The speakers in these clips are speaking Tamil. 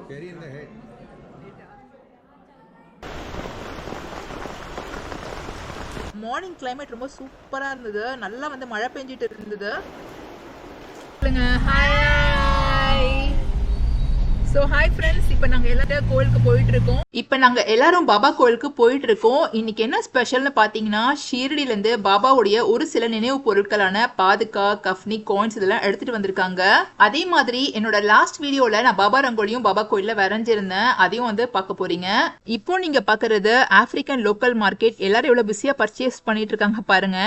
Carry in the head. Morning climate ரொம்ப சூப்பரா இருந்தது. நல்லா வந்து மழை பெஞ்சிட்டு இருந்தது. ஹாய். ஸோ ஹாய் ஃப்ரெண்ட்ஸ், இப்போ நாங்கள் எல்லாரும் கோயிலுக்கு போயிட்டு இருக்கோம். இப்போ நாங்கள் எல்லாரும் பாபா கோயிலுக்கு போயிட்டு இருக்கோம். இன்னைக்கு என்ன ஸ்பெஷல்னு பார்த்தீங்கன்னா, ஷீரடியிலேருந்து பாபாவுடைய ஒரு சில நினைவு பொருட்களான பாதுகா, கஃப்னி, காயின்ஸ் இதெல்லாம் எடுத்துட்டு வந்திருக்காங்க. அதே மாதிரி என்னோட லாஸ்ட் வீடியோல நான் பாபா ரங்கோலியும் பாபா கோயில்ல வரைஞ்சிருந்தேன். அதையும் வந்து பார்க்க போறீங்க. இப்போ நீங்க பாக்குறது ஆப்பிரிக்கன் லோக்கல் மார்க்கெட். எல்லாரும் எவ்வளவு பிஸியா பர்ச்சேஸ் பண்ணிட்டு இருக்காங்க பாருங்க.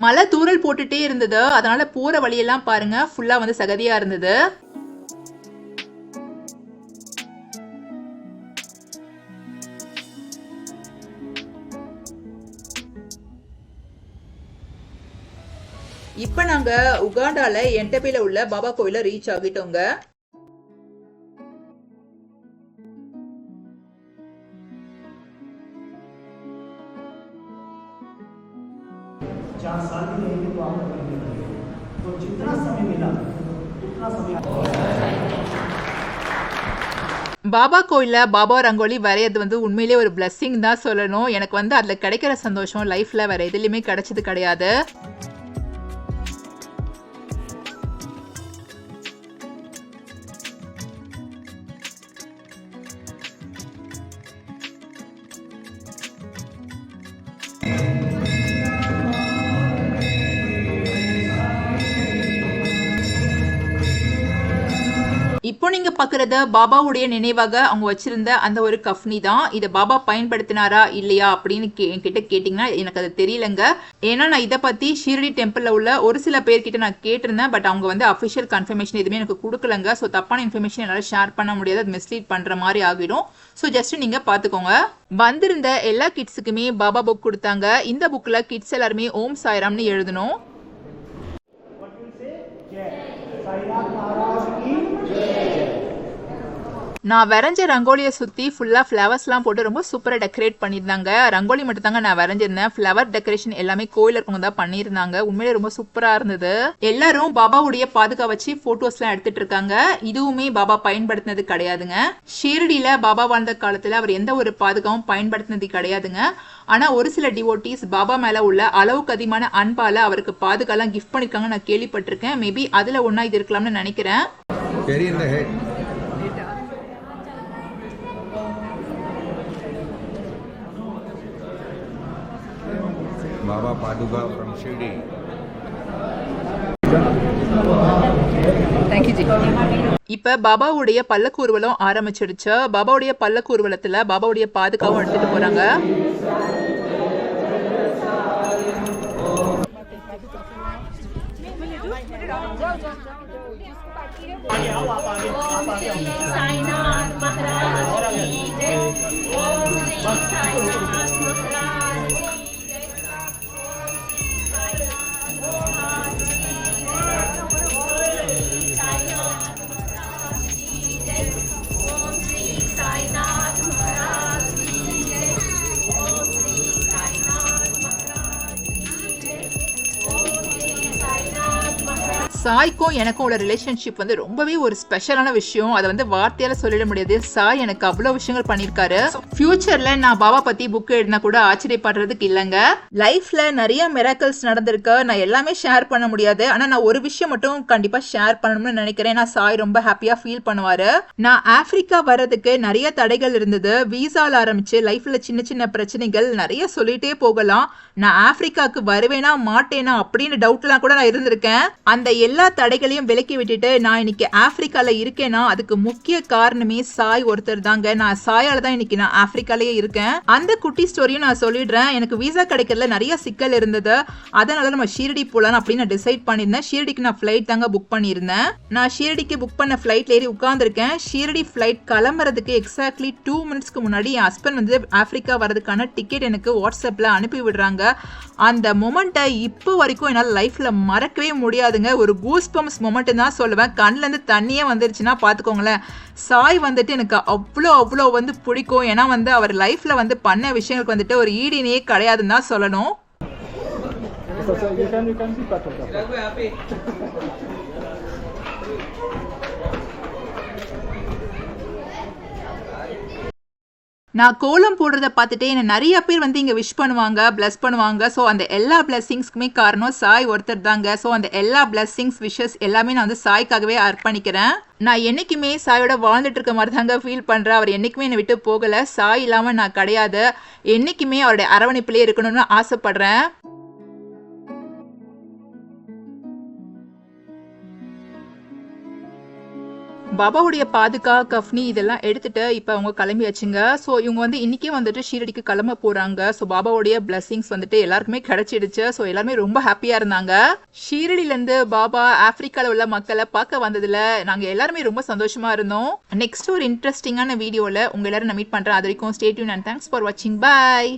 மழை தூரல் போட்டுட்டே இருந்தது. அதனால போற வழியெல்லாம் பாருங்க ஃபுல்லா வந்து சகதியா இருந்தது. இப்ப நாங்க உகாண்டால என்டபேல உள்ள பாபா கோயில ரீச் ஆகிட்டோங்க. பாபா கோயில்ல பாபா ரங்கோலி வரையது வந்து உண்மையிலேயே ஒரு பிளெஸிங் தான் சொல்லணும். எனக்கு வந்து அதுல கிடைக்கிற சந்தோஷம் லைஃப்ல வேற எதுலயுமே கிடைச்சது கிடையாது. இப்போ நீங்க பாக்குறது பாபாவுடைய நினைவாக அவங்க வச்சிருந்த அந்த ஒரு கஃப்னி தான். இதை பாபா பயன்படுத்தினாரா இல்லையா அப்படின்னு என்கிட்ட கேட்டீங்கன்னா எனக்கு அது தெரியலங்க. ஏன்னா நான் இதை பத்தி ஷீரடி டெம்பிள்ல உள்ள ஒரு சில பேர்கிட்ட நான் கேட்டிருந்தேன். பட் அவங்க வந்து அஃபிஷியல் கன்ஃபர்மேஷன் எதுவுமே எனக்கு கொடுக்கலங்க. ஸோ தப்பான இன்ஃபர்மேஷன் என்னால் ஷேர் பண்ண முடியாது. அது மிஸ்லீட் பண்ற மாதிரி ஆகிடும். ஸோ ஜஸ்ட் நீங்க பாத்துக்கோங்க. வந்திருந்த எல்லா கிட்ஸுக்குமே பாபா புக் கொடுத்தாங்க. இந்த புக்ல கிட்ஸ் எல்லாருமே ஓம் சாய்ராம்னு எழுதணும். நான் வரைஞ்ச ரங்கோலியை சுற்றி ஃபுல்லாக ஃப்ளவர்ஸ்லாம் போட்டு ரொம்ப சூப்பராக டெக்கரேட் பண்ணியிருந்தாங்க. ரங்கோலி மட்டும் தாங்க நான் வரைஞ்சிருந்தேன். ஃப்ளவர் டெக்கரேஷன் எல்லாமே கோயில் இருக்கவங்க தான் பண்ணியிருந்தாங்க. உண்மையிலே ரொம்ப சூப்பராக இருந்தது. எல்லாரும் பாபாவுடைய பாதுகா வச்சு ஃபோட்டோஸ்லாம் எடுத்துட்டு இருக்காங்க. இதுவுமே பாபா பயன்படுத்தினது கிடையாதுங்க. ஷீரடியில் பாபா வாழ்ந்த காலத்தில் அவர் எந்த ஒரு பாதுகாவும் பயன்படுத்தினது கிடையாதுங்க. ஆனால் ஒரு சில டிவோட்டீஸ் பாபா மேலே உள்ள அளவுக்கு அதிகமான அன்பால் அவருக்கு பாதுகாலாம் கிஃப்ட் பண்ணியிருக்காங்க நான் கேள்விப்பட்டிருக்கேன். மேபி அதில் ஒன்றா இது இருக்கலாம்னு நினைக்கிறேன். Baba Paduka from Shirdi. Thank you ji. இப்ப பாபாவுடைய பல்லக்கு ஊர்வலம் ஆரம்பிச்சிடுச்சு. பாபாவுடைய பல்லக்கு ஊர்வலத்துல பாபாவுடைய பாதுகாவும் எடுத்துட்டு போறாங்க. சாய்க்கும் எனக்கும் உள்ள ரிலேஷன்ஷிப் வந்து ரொம்பவே ஒரு ஸ்பெஷலான விஷயம். அதை வந்து வார்த்தையால சொல்லிட முடியாது. சாய் எனக்கு அவ்வளவு விஷயங்கள் பண்ணிருக்காரு. ஃபியூச்சர்ல நான் பாபா பத்தி புக் எழுதினா கூட ஆச்சரியப்படுறதுக்கு இல்லைங்க. லைஃப்ல நிறைய மிராக்கிள்ஸ் நடந்திருக்கு. நான் எல்லாமே ஷேர் பண்ண முடியாது. ஆனா நான் ஒரு விஷயம் மட்டும் கண்டிப்பா ஷேர் பண்ணணும்னு நினைக்கிறேன். நான் சாய் ரொம்ப ஹாப்பியா ஃபீல் பண்ணுவாரு. நான் ஆப்பிரிக்கா வர்றதுக்கு நிறைய தடைகள் இருந்தது. விசால ஆரம்பிச்சு லைஃப்ல சின்ன சின்ன பிரச்சனைகள் நிறைய சொல்லிட்டே போகலாம். நான் ஆப்பிரிக்காவுக்கு வருவேனா மாட்டேனா அப்படின்னு டவுட்லாம் கூட நான் இருந்திருக்கேன். அந்த எல்லா தடைகளையும் விலக்கி விட்டுட்டு நான் இன்னைக்கு ஆப்பிரிக்கால இருக்கேன்னா அதுக்கு முக்கிய காரணமே சாய் ஒருத்தர் தாங்க. நான் சாயால தான் இன்னைக்கு நான் ஆப்பிரிக்காலேயே இருக்கேன். அந்த குட்டி ஸ்டோரியும் நான் சொல்லிடுறேன். எனக்கு விசா கிடைக்கிறதுல நிறைய சிக்கல் இருந்தது. அதனால நம்ம ஷீரடி போலாம் அப்படின்னு நான் டிசைட் பண்ணியிருந்தேன். ஷீரடிக்கு நான் ஃபிளைட் தாங்க புக் பண்ணியிருந்தேன். நான் ஷீரடிக்கு புக் பண்ண ஃபிளைட்ல ஏறி உட்கார்ந்துருக்கேன். ஷீரடி ஃபிளைட் கிளம்புறதுக்கு எக்ஸாக்ட்லி 2 மினிட்ஸ்க்கு முன்னாடி என் ஹஸ்பண்ட் வந்து ஆப்பிரிக்கா வரதுக்கான டிக்கெட் எனக்கு வாட்ஸ்அப்ல அனுப்பி விடுறாங்க. அந்த மொமெண்ட்டை இப்போ வரைக்கும் என்னால் லைஃப்ல மறக்கவே முடியாதுங்க. ஒரு கூஸ் பம்ப்ஸ் மொமெண்ட் தான் சொல்லுவேன். கண்ணிலேருந்து தண்ணியே வந்துருச்சுன்னா பார்த்துக்கோங்களேன். சாய் வந்துட்டு எனக்கு அவ்வளோ வந்து பிடிக்கும். ஏன்னா வந்து அவர் லைஃப்ல வந்து பண்ண விஷயங்களுக்கு வந்துட்டு ஒரு ஈடினையே கிடையாதுன்னு தான் சொல்லணும். So you can be part of that. நான் கோலம் போடுறத பார்த்துட்டு என்ன நிறைய பேர் வந்து இங்கே விஷ் பண்ணுவாங்க, பிளஸ் பண்ணுவாங்க. ஸோ அந்த எல்லா பிளஸ்ஸிங்ஸ்க்குமே காரணம் சாய் ஒருத்தர் தாங்க. ஸோ அந்த எல்லா பிளஸ்ஸிங்ஸ், விஷஸ் எல்லாமே நான் வந்து சாய்க்காகவே அர்ப்பணிக்கிறேன். நான் என்றைக்குமே சாயோட வாழ்ந்துட்டு இருக்க மாதிரி தாங்க ஃபீல் பண்ணுறேன். அவர் என்றைக்குமே என்னை விட்டு போகலை. சாய் இல்லாமல் நான் கிடையாது. என்றைக்குமே அவருடைய அரவணைப்பிலே இருக்கணும்னு ஆசைப்படுறேன். பாபாவுடைய பாதுகா, கஃப்னி இதெல்லாம் எடுத்துட்டு இப்போ அவங்க கிளம்பியாச்சுங்க. ஸோ இவங்க வந்து இன்னைக்கே வந்துட்டு ஷீரடிக்கு கிளம்ப போறாங்க. ஸோ பாபாவுடைய பிளஸிங்ஸ் வந்துட்டு எல்லாருக்குமே கிடைச்சிடுச்சு. ஸோ எல்லாருமே ரொம்ப ஹாப்பியா இருந்தாங்க. ஷீரடியிலேருந்து பாபா ஆப்பிரிக்காவில் உள்ள மக்களை பார்க்க வந்ததுல நாங்கள் எல்லாருமே ரொம்ப சந்தோஷமா இருந்தோம். நெக்ஸ்ட் ஒரு இன்ட்ரெஸ்டிங்கான வீடியோவில் உங்க எல்லாரும் நான் மீட் பண்றேன். அது வரைக்கும் stay tune and thanks for வாட்சிங். பாய்.